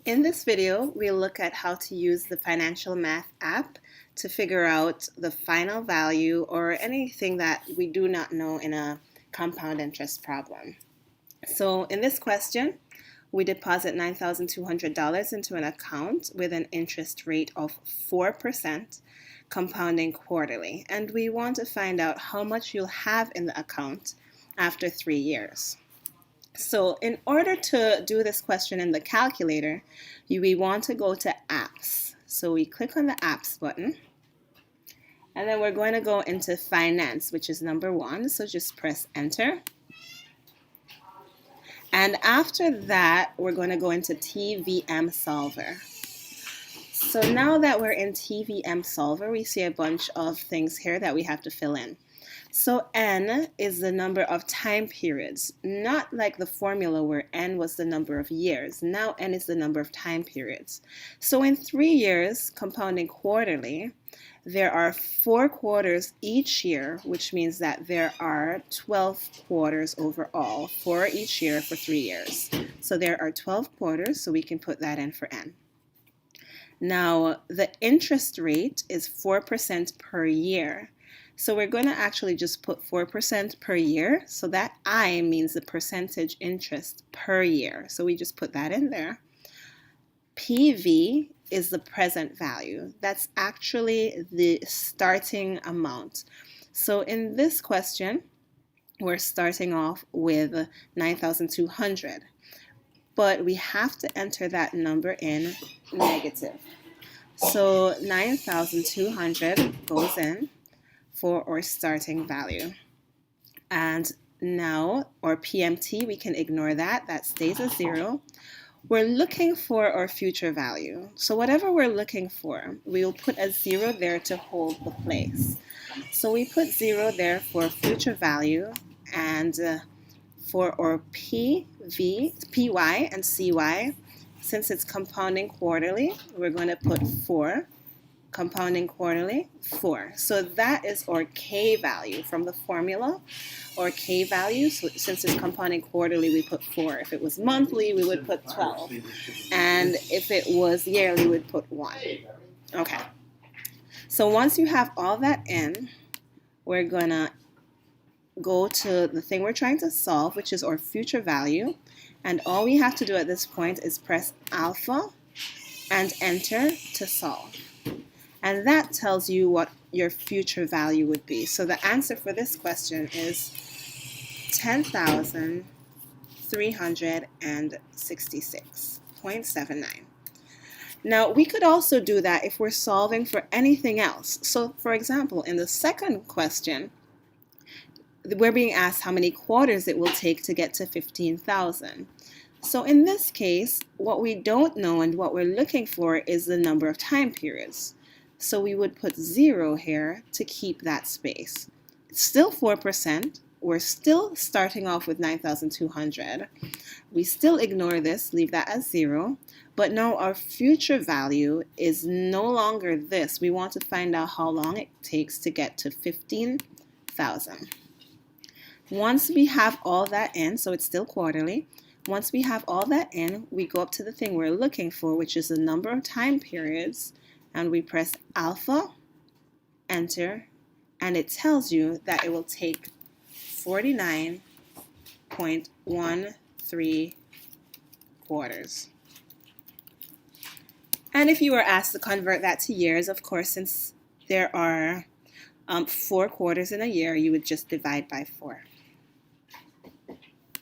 In this video, we'll look at how to use the Financial Math app to figure out the final value or anything that we do not know in a compound interest problem. So in this question, we deposit $9,200 into an account with an interest rate of 4% compounding quarterly. And we want to find out how much you'll have in the account after 3 years. So in order to do this question in the calculator, we want to go to apps. So we click on the apps button, and then we're going to go into finance, which is number 1. So just press enter. And after that, we're going to go into Tvm Solver. So now that we're in Tvm Solver, we see a bunch of things here that we have to fill in. So N is the number of time periods, not like the formula where N was the number of years. Now N is the number of time periods. So in 3 years, compounding quarterly, there are 4 quarters each year, which means that there are 12 quarters overall for each year for 3 years. So there are 12 quarters, so we can put that in for N. Now, the interest rate is 4% per year. So we're going to actually just put 4% per year. So that I means the percentage interest per year. So we just put that in there. PV is the present value. That's actually the starting amount. So in this question, we're starting off with 9,200. But we have to enter that number in negative. So 9,200 goes in for our starting value. And now our PMT, we can ignore that. That stays as 0. We're looking for our future value. So whatever we're looking for, we'll put a 0 there to hold the place. So we put 0 there for future value, and for our PV, PY and CY, since it's compounding quarterly, we're going to put 4. Compounding quarterly, 4. So that is our K value from the formula, or K value. So since it's compounding quarterly, we put 4. If it was monthly, we would put 12. And if it was yearly, we'd put 1. Okay. So once you have all that in, we're going to go to the thing we're trying to solve, which is our future value. And all we have to do at this point is press alpha and enter to solve. And that tells you what your future value would be. So the answer for this question is 10,366.79. Now, we could also do that if we're solving for anything else. So, for example, in the second question, we're being asked how many quarters it will take to get to 15,000. So in this case, what we don't know and what we're looking for is the number of time periods. So we would put 0 here to keep that space. It's still 4%. We're still starting off with 9,200. We still ignore this, leave that as 0. But now our future value is no longer this. We want to find out how long it takes to get to 15,000. Once we have all that in, so it's still quarterly, once we have all that in, we go up to the thing we're looking for, which is the number of time periods, and we press alpha, enter, and it tells you that it will take 49.13 quarters. And if you were asked to convert that to years, of course, since there are 4 quarters in a year, you would just divide by 4.